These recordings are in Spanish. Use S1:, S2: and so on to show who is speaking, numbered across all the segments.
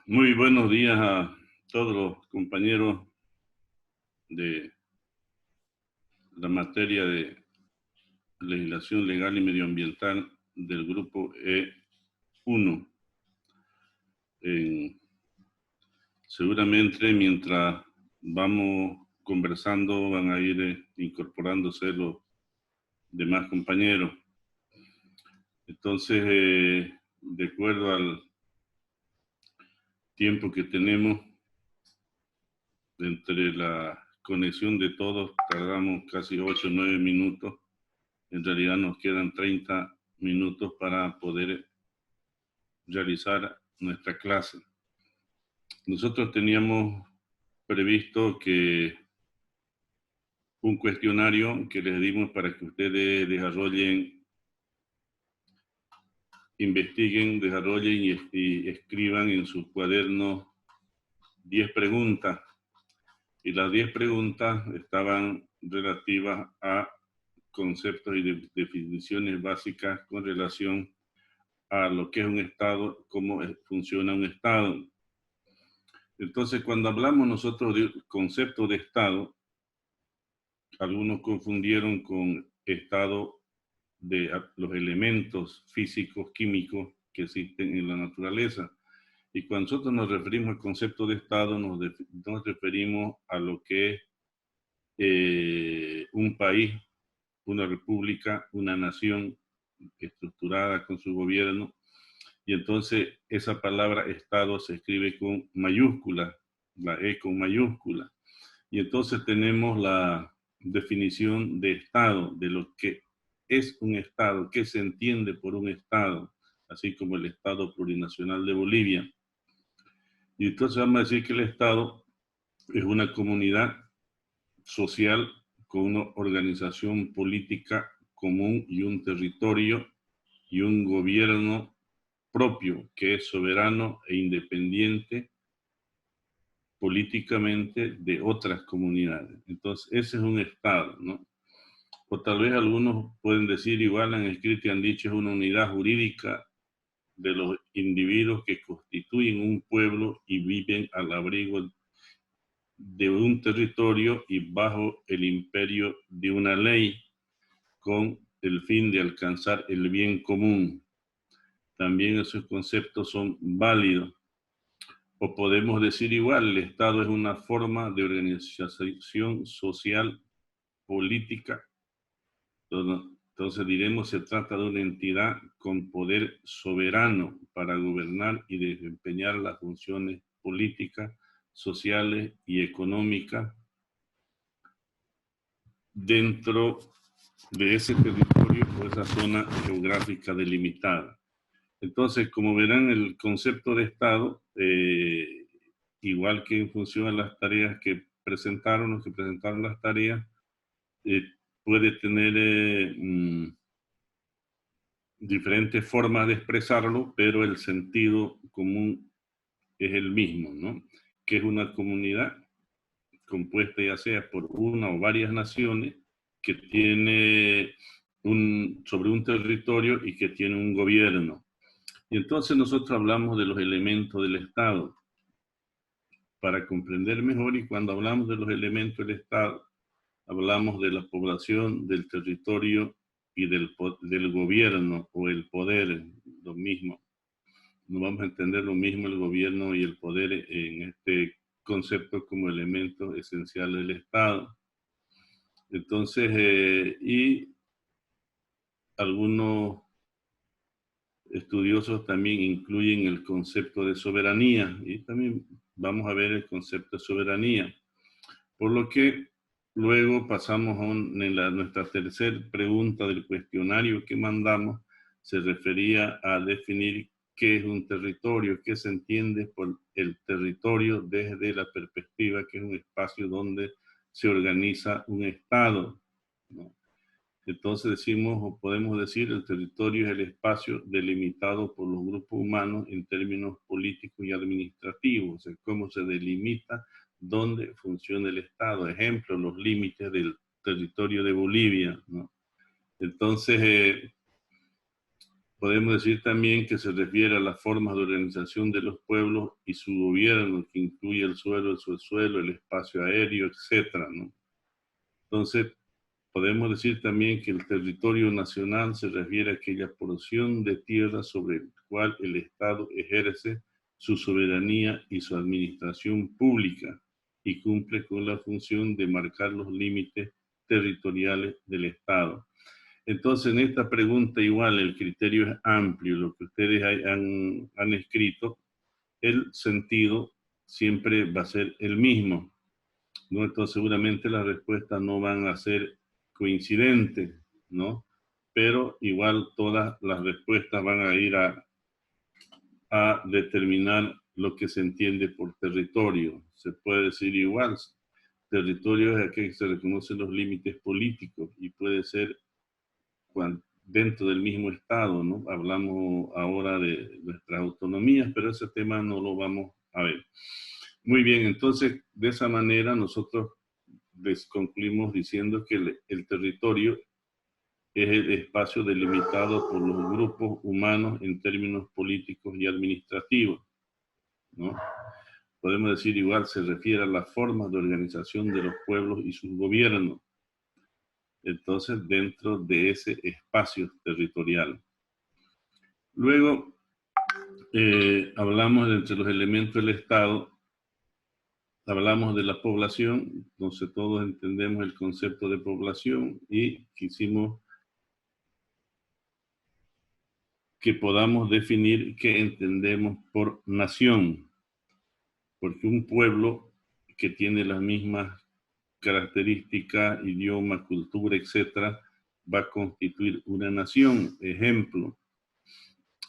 S1: Muy buenos días a todos los compañeros de la materia de legislación legal y medioambiental del grupo E1. Seguramente mientras vamos conversando van a ir incorporándose los demás compañeros. Entonces, de acuerdo al tiempo que tenemos entre la conexión de todos, tardamos casi 8 o 9 minutos. En realidad nos quedan 30 minutos para poder realizar nuestra clase. Nosotros teníamos previsto que un cuestionario que les dimos para que ustedes desarrollen, investiguen, desarrollen y escriban en sus cuadernos 10 preguntas. Y las 10 preguntas estaban relativas a conceptos y definiciones básicas con relación a lo que es un Estado, cómo funciona un Estado. Entonces, cuando hablamos nosotros del concepto de Estado, algunos confundieron con Estado de los elementos físicos, químicos que existen en la naturaleza. Y cuando nosotros nos referimos al concepto de Estado, nos referimos a lo que es un país, una república, una nación estructurada con su gobierno. Y entonces esa palabra Estado se escribe con mayúscula, la E con mayúscula. Y entonces tenemos la definición de Estado, de lo que es un Estado, qué se entiende por un Estado, así como el Estado plurinacional de Bolivia. Y entonces vamos a decir que el Estado es una comunidad social con una organización política común y un territorio y un gobierno propio que es soberano e independiente políticamente de otras comunidades. Entonces, ese es un Estado, ¿no? O tal vez algunos pueden decir, igual han escrito y han dicho, es una unidad jurídica de los individuos que constituyen un pueblo y viven al abrigo de un territorio y bajo el imperio de una ley con el fin de alcanzar el bien común. También esos conceptos son válidos. O podemos decir igual, el Estado es una forma de organización social, política. Entonces diremos, se trata de una entidad con poder soberano para gobernar y desempeñar las funciones políticas, sociales y económicas dentro de ese territorio o esa zona geográfica delimitada. Entonces, como verán, el concepto de Estado, igual que en función a las tareas que presentaron, los que presentaron las tareas, eh, puede tener diferentes formas de expresarlo, pero el sentido común es el mismo, ¿no? Que es una comunidad compuesta ya sea por una o varias naciones que tiene sobre un territorio y que tiene un gobierno. Y entonces nosotros hablamos de los elementos del Estado para comprender mejor, y cuando hablamos de los elementos del Estado, hablamos de la población, del territorio y del gobierno o el poder, lo mismo. No vamos a entender lo mismo el gobierno y el poder en este concepto como elementos esenciales del Estado. Entonces, y algunos estudiosos también incluyen el concepto de soberanía, y también vamos a ver el concepto de soberanía. Por lo que luego pasamos a nuestra tercera pregunta del cuestionario que mandamos, se refería a definir qué es un territorio, qué se entiende por el territorio desde la perspectiva que es un espacio donde se organiza un Estado, ¿no? Entonces decimos o podemos decir el territorio es el espacio delimitado por los grupos humanos en términos políticos y administrativos, o sea, cómo se delimita dónde funciona el Estado. Ejemplo, los límites del territorio de Bolivia, ¿no? Entonces, Podemos decir también que se refiere a las formas de organización de los pueblos y su gobierno, que incluye el suelo, el subsuelo, el espacio aéreo, etcétera, ¿no? Entonces, podemos decir también que el territorio nacional se refiere a aquella porción de tierra sobre el cual el Estado ejerce su soberanía y su administración pública y cumple con la función de marcar los límites territoriales del Estado. Entonces, en esta pregunta igual el criterio es amplio, lo que ustedes han escrito, el sentido siempre va a ser el mismo, ¿no? Entonces, seguramente las respuestas no van a ser coincidentes, ¿no? Pero igual todas las respuestas van a ir a determinar lo que se entiende por territorio. Se puede decir igual, territorio es aquel que se reconocen los límites políticos y puede ser dentro del mismo Estado, ¿no? Hablamos ahora de nuestras autonomías, pero ese tema no lo vamos a ver. Muy bien, entonces de esa manera nosotros concluimos diciendo que el territorio es el espacio delimitado por los grupos humanos en términos políticos y administrativos, ¿no? Podemos decir igual, se refiere a las formas de organización de los pueblos y sus gobiernos. Entonces, dentro de ese espacio territorial. Luego, hablamos de entre los elementos del Estado, hablamos de la población, entonces todos entendemos el concepto de población y quisimos que podamos definir qué entendemos por nación, porque un pueblo que tiene las mismas características, idioma, cultura, etcétera, va a constituir una nación. Ejemplo,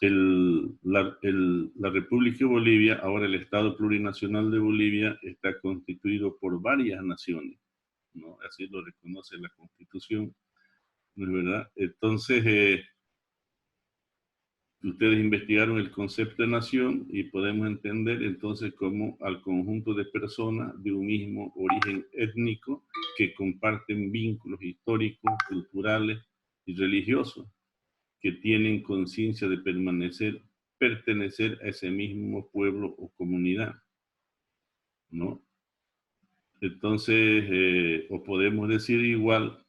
S1: la República de Bolivia, ahora el Estado Plurinacional de Bolivia, está constituido por varias naciones, ¿no? Así lo reconoce la Constitución, ¿no es verdad? Entonces, ustedes investigaron el concepto de nación y podemos entender entonces como al conjunto de personas de un mismo origen étnico que comparten vínculos históricos, culturales y religiosos, que tienen conciencia de pertenecer a ese mismo pueblo o comunidad, ¿no? Entonces, o podemos decir igual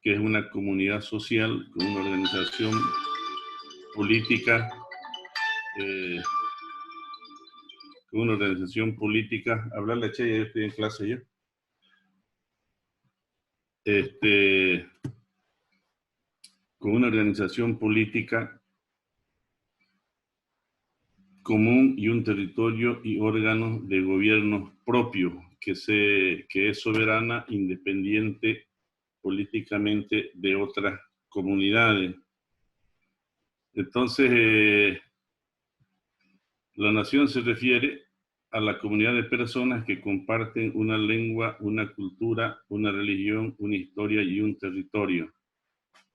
S1: que es una comunidad social con una organización política, eh, hablarle a Che, ya estoy en clase yo, con una organización política común y un territorio y órganos de gobierno propio, que es soberana, independiente políticamente de otras comunidades. Entonces, la nación se refiere a la comunidad de personas que comparten una lengua, una cultura, una religión, una historia y un territorio.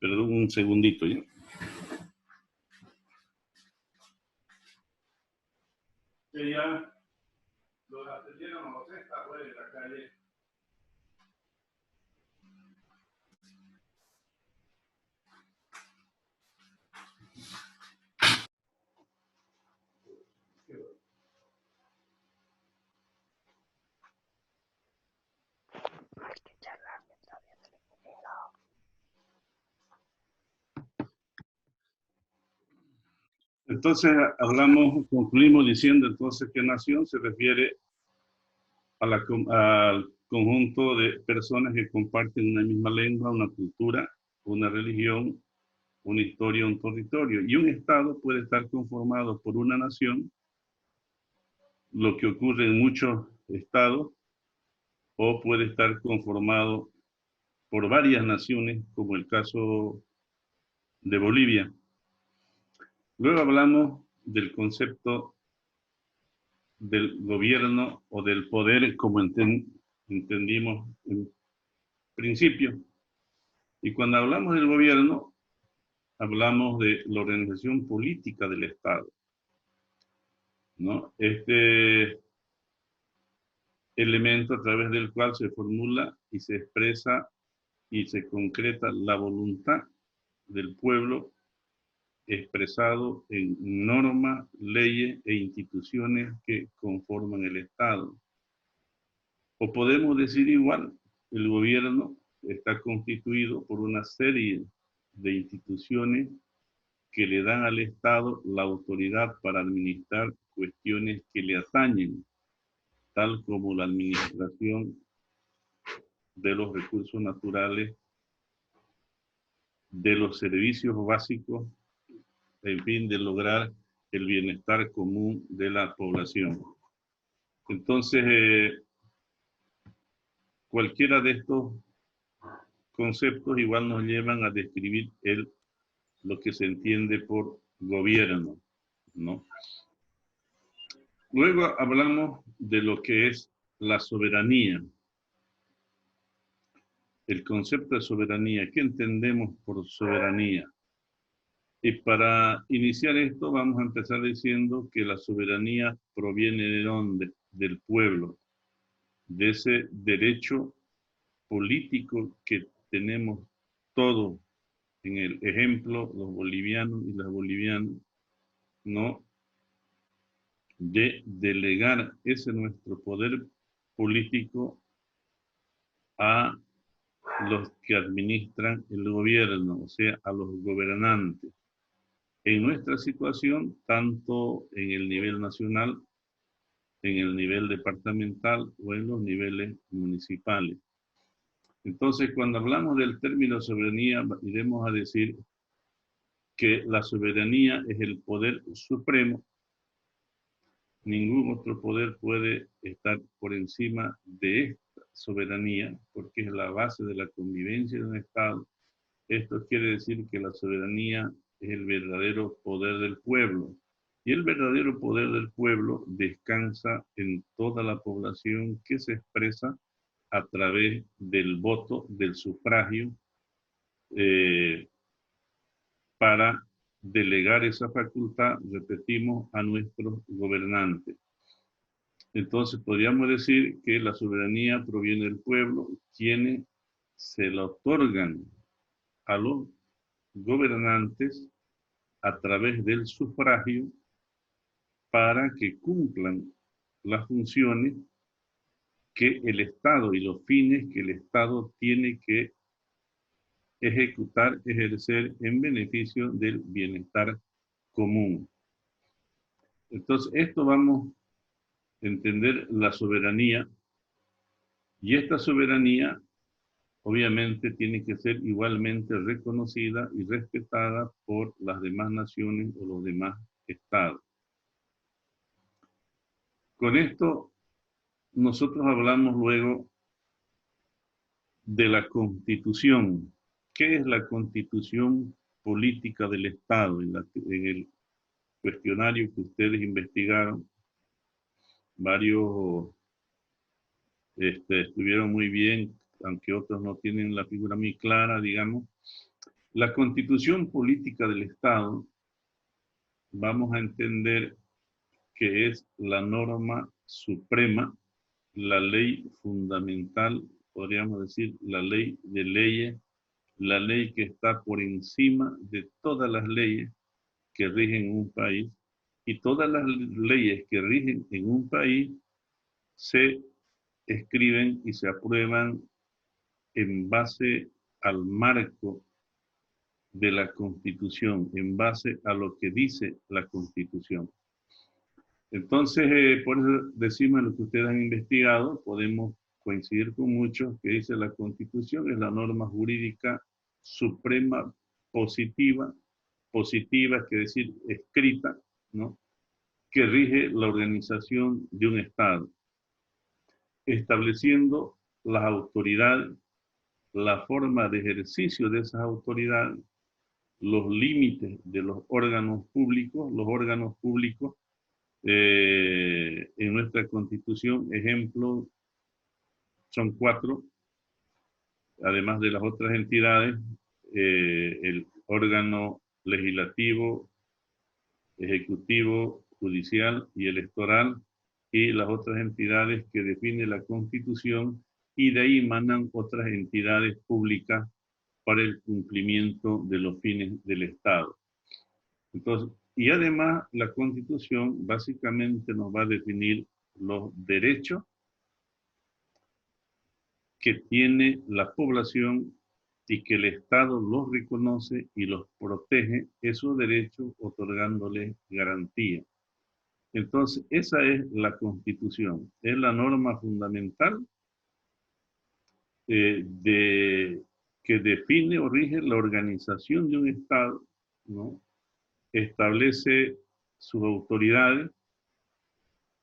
S1: Perdón, un segundito, ¿ya? Que ya los atendieron a los está fuera de la calle. Entonces, concluimos diciendo entonces que nación se refiere al conjunto de personas que comparten una misma lengua, una cultura, una religión, una historia, un territorio. Y un Estado puede estar conformado por una nación, lo que ocurre en muchos estados, o puede estar conformado por varias naciones, como el caso de Bolivia. Luego hablamos del concepto del gobierno o del poder como entendimos en principio. Y cuando hablamos del gobierno, hablamos de la organización política del Estado, ¿no? Este elemento a través del cual se formula y se expresa y se concreta la voluntad del pueblo expresado en normas, leyes e instituciones que conforman el Estado. O podemos decir igual, el gobierno está constituido por una serie de instituciones que le dan al Estado la autoridad para administrar cuestiones que le atañen, tal como la administración de los recursos naturales, de los servicios básicos, en fin, de lograr el bienestar común de la población. Entonces, cualquiera de estos conceptos igual nos llevan a describir lo que se entiende por gobierno, ¿no? Luego hablamos de lo que es la soberanía. El concepto de soberanía, ¿qué entendemos por soberanía? Y para iniciar esto vamos a empezar diciendo que la soberanía proviene de dónde? Del pueblo, de ese derecho político que tenemos todos, en el ejemplo, los bolivianos y las bolivianas, ¿no? De delegar ese nuestro poder político a los que administran el gobierno, o sea, a los gobernantes. En nuestra situación, tanto en el nivel nacional, en el nivel departamental o en los niveles municipales. Entonces, cuando hablamos del término soberanía, iremos a decir que la soberanía es el poder supremo. Ningún otro poder puede estar por encima de esta soberanía, porque es la base de la convivencia de un Estado. Esto quiere decir que la soberanía es el verdadero poder del pueblo. Y el verdadero poder del pueblo descansa en toda la población que se expresa a través del voto, del sufragio, para delegar esa facultad, repetimos, a nuestros gobernantes. Entonces podríamos decir que la soberanía proviene del pueblo, quienes se la otorgan a los gobernantes a través del sufragio para que cumplan las funciones que el Estado y los fines que el Estado tiene que ejecutar, ejercer en beneficio del bienestar común. Entonces, esto vamos a entender la soberanía, y esta soberanía obviamente tiene que ser igualmente reconocida y respetada por las demás naciones o los demás estados. Con esto, nosotros hablamos luego de la Constitución. ¿Qué es la Constitución política del Estado? En el cuestionario que ustedes investigaron, varios estuvieron muy bien, aunque otros no tienen la figura muy clara, digamos. La Constitución política del Estado, vamos a entender que es la norma suprema, la ley fundamental, podríamos decir, la ley de leyes, la ley que está por encima de todas las leyes que rigen un país, y todas las leyes que rigen en un país se escriben y se aprueban en base al marco de la Constitución, en base a lo que dice la Constitución. Entonces, por eso decimos lo que ustedes han investigado, podemos coincidir con muchos que dice la Constitución es la norma jurídica suprema positiva, positiva, que decir escrita, ¿no? Que rige la organización de un Estado, estableciendo las autoridades, la forma de ejercicio de esas autoridades, los límites de los órganos públicos en nuestra Constitución, ejemplo, son 4, además de las otras entidades, el órgano legislativo, ejecutivo, judicial y electoral, y las otras entidades que define la Constitución, y de ahí emanan otras entidades públicas para el cumplimiento de los fines del Estado. Entonces, y además la Constitución básicamente nos va a definir los derechos que tiene la población y que el Estado los reconoce y los protege esos derechos otorgándoles garantía. Entonces, esa es la Constitución, es la norma fundamental que define o rige la organización de un Estado, ¿no? Establece sus autoridades,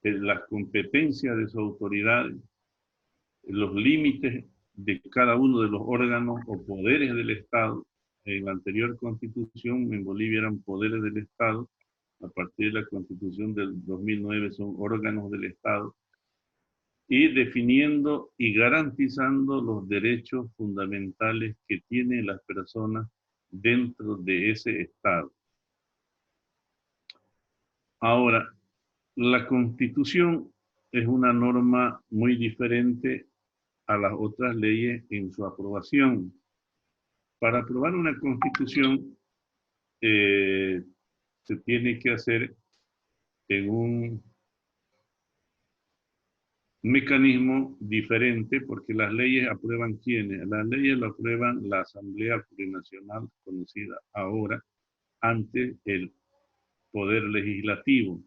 S1: las competencias de sus autoridades, los límites de cada uno de los órganos o poderes del Estado. En la anterior constitución en Bolivia eran poderes del Estado, a partir de la constitución del 2009 son órganos del Estado, y definiendo y garantizando los derechos fundamentales que tienen las personas dentro de ese Estado. Ahora, la Constitución es una norma muy diferente a las otras leyes en su aprobación. Para aprobar una Constitución se tiene que hacer en un mecanismo diferente porque las leyes aprueban ¿quiénes? Las leyes lo aprueban la Asamblea Plurinacional, conocida ahora, antes el Poder Legislativo.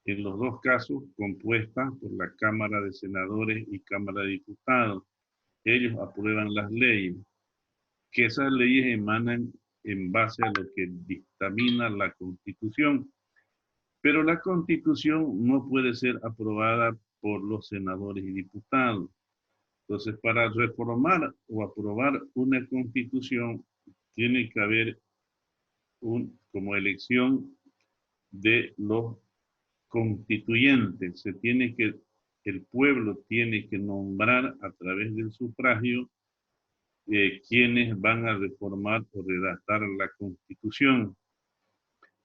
S1: En los dos casos compuesta por la Cámara de Senadores y Cámara de Diputados. Ellos aprueban las leyes, que esas leyes emanan en base a lo que dictamina la Constitución. Pero la Constitución no puede ser aprobada por los senadores y diputados. Entonces, para reformar o aprobar una Constitución, tiene que haber como elección de los constituyentes. El pueblo tiene que nombrar a través del sufragio quienes van a reformar o redactar la Constitución.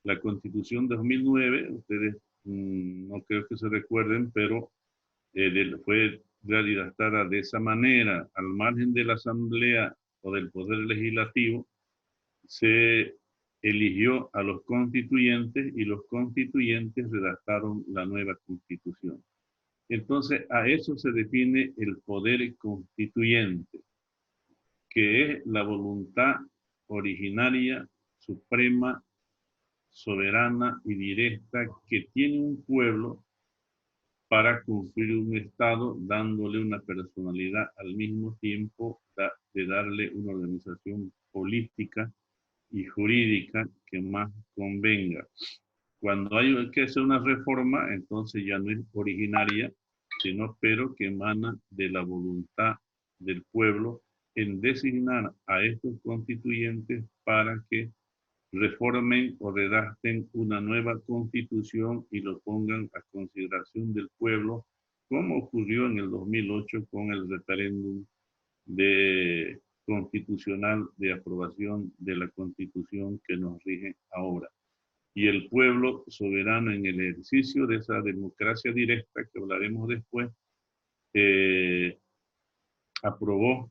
S1: La Constitución de 2009, ustedes no creo que se recuerden, pero fue redactada de esa manera, al margen de la Asamblea o del Poder Legislativo, se eligió a los constituyentes y los constituyentes redactaron la nueva Constitución. Entonces, a eso se define el poder constituyente, que es la voluntad originaria, suprema, soberana y directa que tiene un pueblo para construir un Estado, dándole una personalidad al mismo tiempo de darle una organización política y jurídica que más convenga. Cuando hay que hacer una reforma, entonces ya no es originaria, sino pero que emana de la voluntad del pueblo en designar a estos constituyentes para que reformen o redacten una nueva constitución y lo pongan a consideración del pueblo, como ocurrió en el 2008 con el referéndum constitucional de aprobación de la constitución que nos rige ahora. Y el pueblo soberano en el ejercicio de esa democracia directa, que hablaremos después, aprobó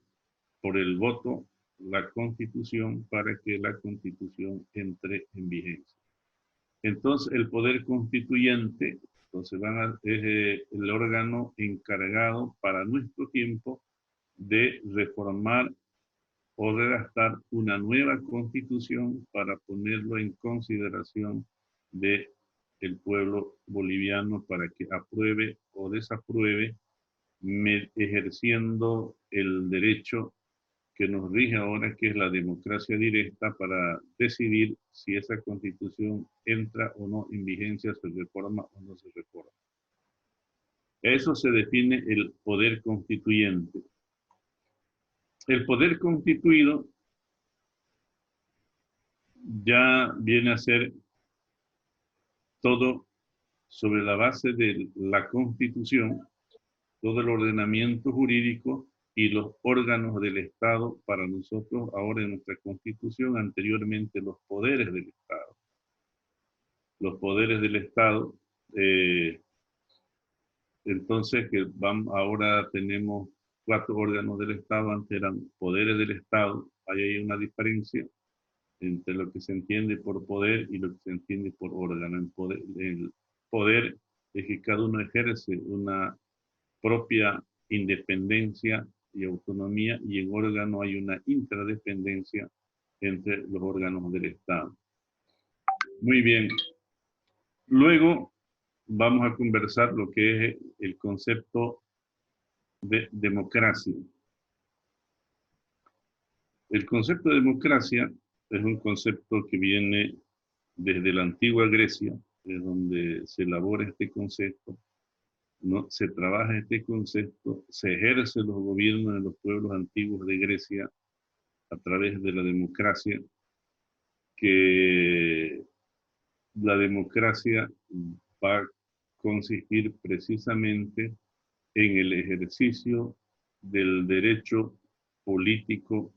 S1: por el voto la Constitución para que la Constitución entre en vigencia. Entonces, el poder constituyente entonces es el órgano encargado para nuestro tiempo de reformar o redactar una nueva Constitución para ponerlo en consideración de el pueblo boliviano para que apruebe o desapruebe, ejerciendo el derecho que nos rige ahora, que es la democracia directa, para decidir si esa Constitución entra o no en vigencia, se reforma o no se reforma. Eso se define el poder constituyente. El poder constituido ya viene a ser todo sobre la base de la Constitución, todo el ordenamiento jurídico y los órganos del Estado para nosotros ahora en nuestra Constitución, anteriormente los poderes del Estado. Los poderes del Estado, entonces que ahora tenemos 4 órganos del Estado, antes eran poderes del Estado, ahí hay una diferencia. entre lo que se entiende por poder y lo que se entiende por órgano. El poder es que cada uno ejerce una propia independencia y autonomía, y en órgano hay una interdependencia entre los órganos del Estado. Muy bien. Luego vamos a conversar lo que es el concepto de democracia. El concepto de democracia es un concepto que viene desde la antigua Grecia, de donde se elabora este concepto, ¿no? Se trabaja este concepto, se ejerce los gobiernos en los pueblos antiguos de Grecia a través de la democracia, que la democracia va a consistir precisamente en el ejercicio del derecho político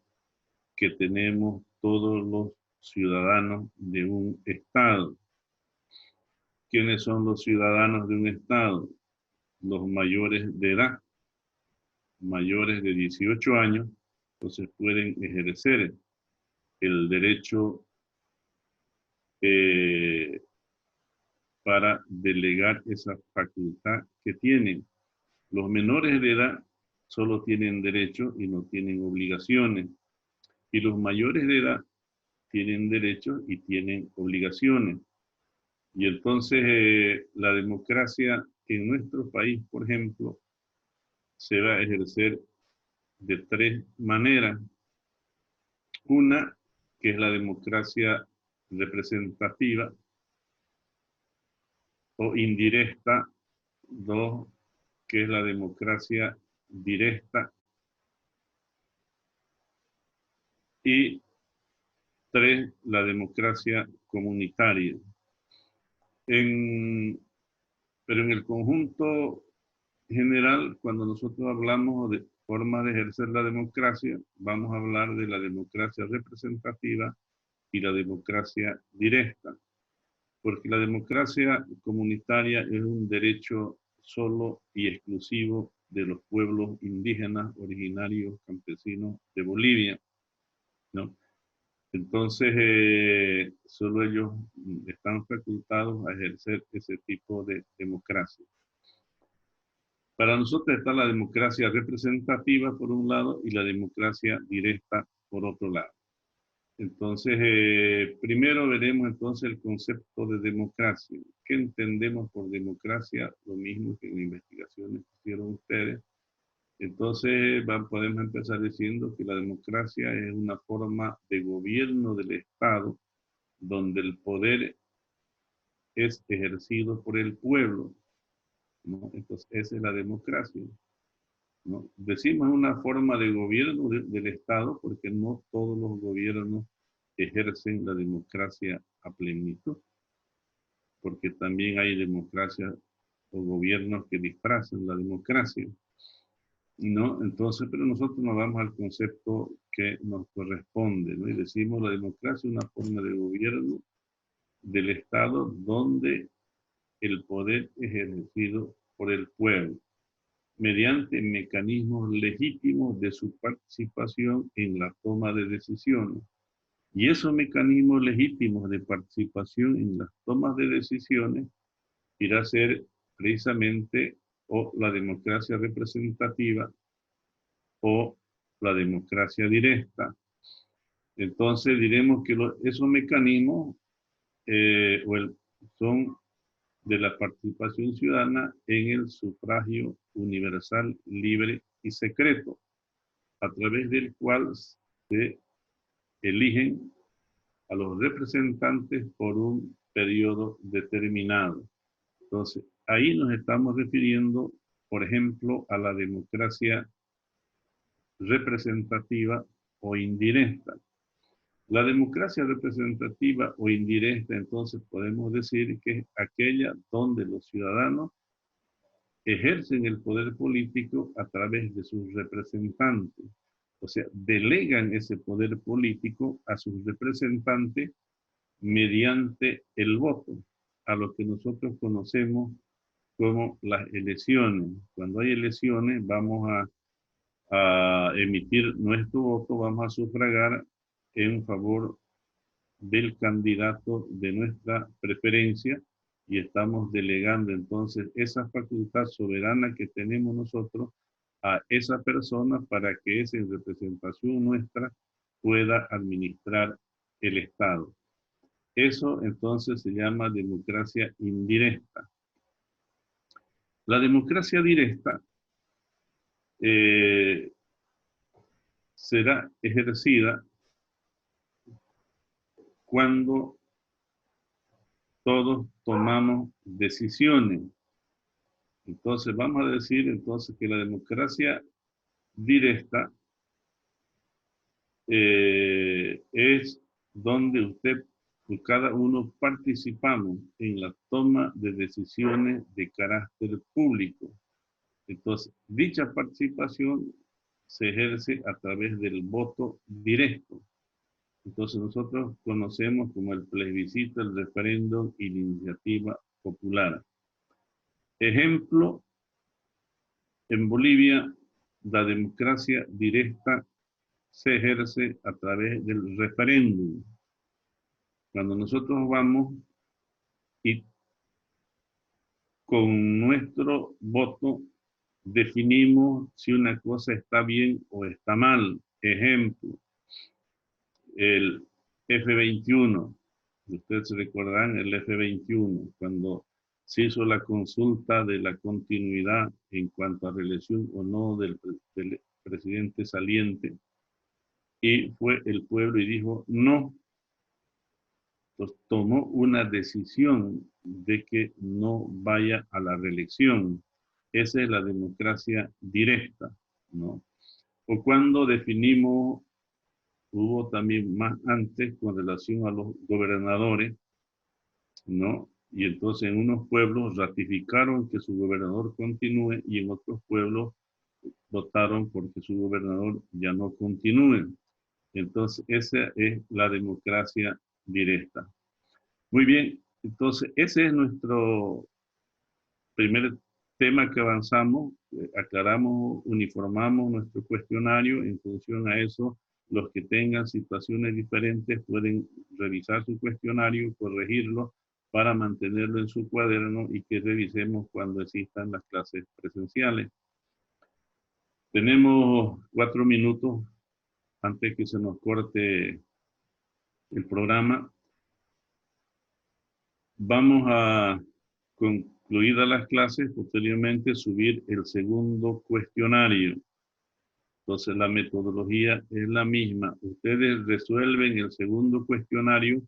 S1: que tenemos todos los ciudadanos de un Estado. ¿Quiénes son los ciudadanos de un Estado? Los mayores de edad, mayores de 18 años, entonces pueden ejercer el derecho para delegar esa facultad que tienen. Los menores de edad solo tienen derechos y no tienen obligaciones. Y los mayores de edad tienen derechos y tienen obligaciones. Y entonces la democracia en nuestro país, por ejemplo, se va a ejercer de tres maneras. Una, que es la democracia representativa o indirecta. Dos, que es la democracia directa. Y tres, la democracia comunitaria. Pero en el conjunto general, cuando nosotros hablamos de formas de ejercer la democracia, vamos a hablar de la democracia representativa y la democracia directa, porque la democracia comunitaria es un derecho solo y exclusivo de los pueblos indígenas originarios campesinos de Bolivia, ¿no? Entonces, solo ellos están facultados a ejercer ese tipo de democracia. Para nosotros está la democracia representativa por un lado y la democracia directa por otro lado. Entonces, primero veremos entonces el concepto de democracia. ¿Qué entendemos por democracia? Lo mismo que en las investigaciones que hicieron ustedes. Entonces, podemos empezar diciendo que la democracia es una forma de gobierno del Estado donde el poder es ejercido por el pueblo, ¿no? Entonces, esa es la democracia, ¿no? Decimos una forma de gobierno del Estado porque no todos los gobiernos ejercen la democracia a plenitud, porque también hay democracia o gobiernos que disfrazan la democracia, ¿no? Entonces, pero nosotros nos vamos al concepto que nos corresponde, ¿no? Y decimos la democracia es una forma de gobierno del Estado donde el poder es ejercido por el pueblo, mediante mecanismos legítimos de su participación en la toma de decisiones. Y esos mecanismos legítimos de participación en las tomas de decisiones irá a ser precisamente o la democracia representativa o la democracia directa. Entonces diremos que esos mecanismos son de la participación ciudadana en el sufragio universal, libre y secreto, a través del cual se eligen a los representantes por un periodo determinado. Entonces, ahí nos estamos refiriendo, por ejemplo, a la democracia representativa o indirecta. La democracia representativa o indirecta, entonces, podemos decir que es aquella donde los ciudadanos ejercen el poder político a través de sus representantes. O sea, delegan ese poder político a sus representantes mediante el voto, a lo que nosotros conocemos como las elecciones. Cuando hay elecciones vamos a emitir nuestro voto, vamos a sufragar en favor del candidato de nuestra preferencia y estamos delegando entonces esa facultad soberana que tenemos nosotros a esa persona para que esa en representación nuestra pueda administrar el Estado. Eso entonces se llama democracia indirecta. La democracia directa será ejercida cuando todos tomamos decisiones. Entonces vamos a decir entonces que la democracia directa es donde cada uno participamos en la toma de decisiones de carácter público. Entonces, dicha participación se ejerce a través del voto directo. Entonces, nosotros conocemos como el plebiscito, el referéndum y la iniciativa popular. Ejemplo, en Bolivia, la democracia directa se ejerce a través del referéndum. Cuando nosotros vamos y con nuestro voto definimos si una cosa está bien o está mal. Ejemplo, el F-21. Ustedes se recordarán el F-21, cuando se hizo la consulta de la continuidad en cuanto a reelección o no del presidente saliente, y fue el pueblo y dijo no. Entonces tomó una decisión de que no vaya a la reelección. Esa es la democracia directa, ¿no? O cuando definimos, hubo también más antes con relación a los gobernadores, ¿no? Y entonces en unos pueblos ratificaron que su gobernador continúe y en otros pueblos votaron porque su gobernador ya no continúe. Entonces esa es la democracia directa. Muy bien, entonces ese es nuestro primer tema que avanzamos, aclaramos, uniformamos nuestro cuestionario. En función a eso, los que tengan situaciones diferentes pueden revisar su cuestionario, corregirlo para mantenerlo en su cuaderno y que revisemos cuando existan las clases presenciales. Tenemos 4 minutos antes que se nos corte el programa. Vamos a, concluidas las clases, posteriormente subir el segundo cuestionario. Entonces la metodología es la misma. Ustedes resuelven el segundo cuestionario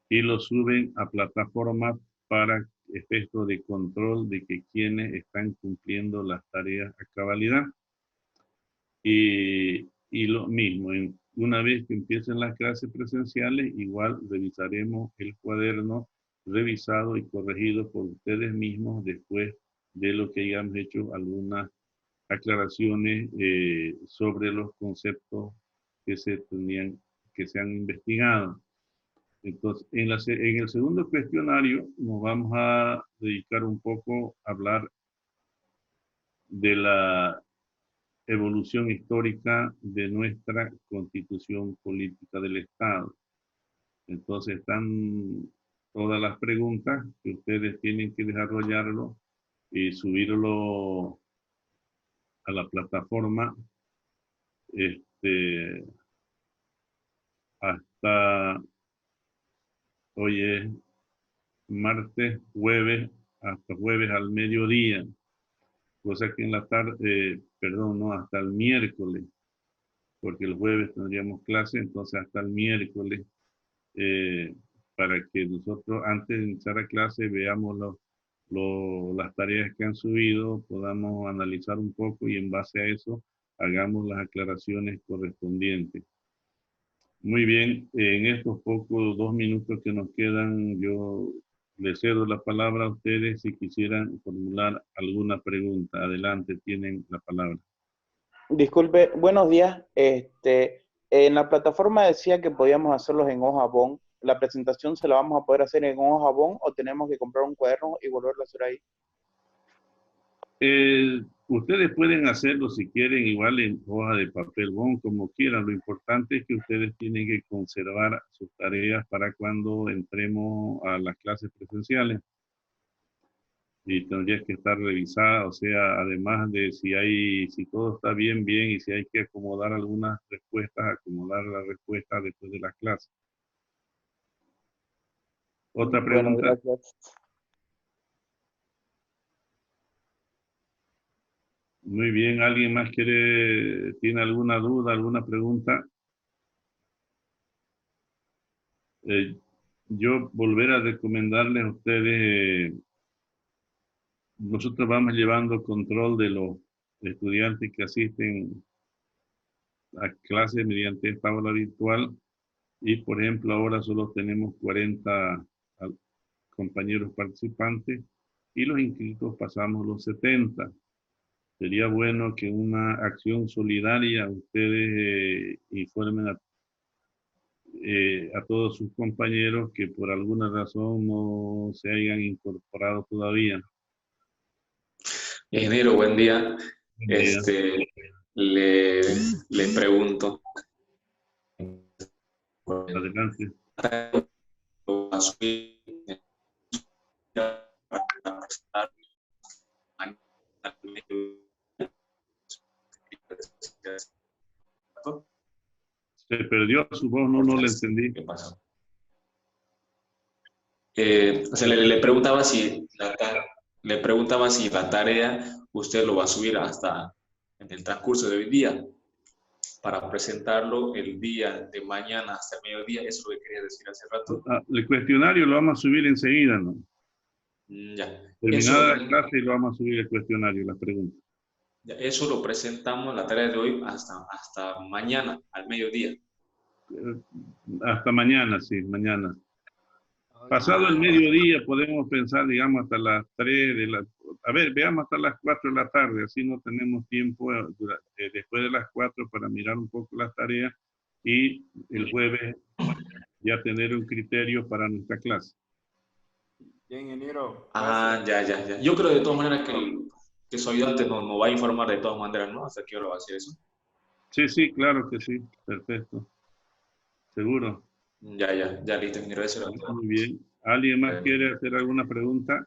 S1: y lo suben a plataforma para efecto de control de que quienes están cumpliendo las tareas a cabalidad. Y lo mismo, una vez que empiecen las clases presenciales, igual revisaremos el cuaderno revisado y corregido por ustedes mismos después de lo que hayamos hecho algunas aclaraciones sobre los conceptos que se han investigado. Entonces, en el segundo cuestionario nos vamos a dedicar un poco a hablar de la evolución histórica de nuestra constitución política del Estado. Entonces están todas las preguntas que ustedes tienen que desarrollarlo y subirlo a la plataforma hasta hoy es martes, jueves, hasta jueves al mediodía, cosa que en la tarde, perdón, no, hasta el miércoles, porque el jueves tendríamos clase, entonces hasta el miércoles, para que nosotros antes de iniciar la clase veamos las tareas que han subido, podamos analizar un poco y en base a eso hagamos las aclaraciones correspondientes. Muy bien, en estos pocos 2 minutos que nos quedan, yo les cedo la palabra a ustedes si quisieran formular alguna pregunta. Adelante, tienen la palabra.
S2: Disculpe, buenos días. En la plataforma decía que podíamos hacerlos en hoja bond. ¿La presentación se la vamos a poder hacer en hoja bond o tenemos que comprar un cuaderno y volverlo a hacer ahí?
S1: Ustedes pueden hacerlo si quieren, igual en hoja de papel bond, como quieran. Lo importante es que ustedes tienen que conservar sus tareas para cuando entremos a las clases presenciales. Y tendría que estar revisada, o sea, además de si todo está bien, bien, y si hay que acomodar algunas respuestas, acomodar las respuestas después de las clases. ¿Otra
S2: Bueno,
S1: pregunta?
S2: gracias.
S1: Muy bien, ¿alguien más tiene alguna duda, alguna pregunta? Yo volver a recomendarles a ustedes, nosotros vamos llevando control de los estudiantes que asisten a clases mediante esta aula virtual y, por ejemplo, ahora solo tenemos 40 compañeros participantes y los inscritos pasamos los 70. Sería bueno que una acción solidaria ustedes informen a todos sus compañeros que por alguna razón no se hayan incorporado todavía.
S3: Ingeniero, buen día.
S1: Buen día.
S3: Le pregunto.
S1: Adelante. Se perdió su voz, no le entendí.
S3: ¿Qué pasó? O sea, le preguntaba si la tarea usted lo va a subir hasta en el transcurso de hoy día para presentarlo el día de mañana hasta el mediodía. Eso es lo que quería decir hace rato.
S1: El cuestionario lo vamos a subir enseguida, ¿no?
S3: Ya.
S1: Terminada la clase y lo vamos a subir el cuestionario, las preguntas.
S3: Ya, eso lo presentamos, la tarea de hoy, hasta mañana, al mediodía.
S1: Hasta mañana, sí, mañana. Pasado el mediodía podemos pensar, digamos, hasta las 3 de la... A ver, veamos hasta las 4 de la tarde, así no tenemos tiempo después de las 4 para mirar un poco las tareas y el jueves ya tener un criterio para nuestra clase.
S4: Bien, ingeniero.
S3: Ya. Yo creo de todas maneras que su ayudante nos va a informar de todas maneras, ¿no? ¿Hasta qué hora va a hacer eso?
S1: Sí, claro que sí. Perfecto. ¿Seguro?
S3: Ya, listo, ingeniero. Eso era todo.
S1: Muy bien. ¿Alguien más quiere hacer alguna pregunta?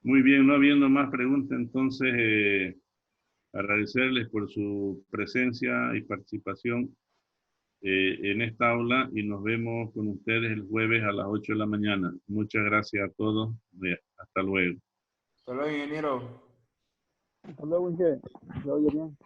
S1: Muy bien, no habiendo más preguntas, entonces agradecerles por su presencia y participación en esta aula y nos vemos con ustedes el jueves a las 8 de la mañana. Muchas gracias a todos. Hasta luego.
S4: Hasta luego, ingeniero.
S2: Hasta luego, ingeniero. Se oye bien.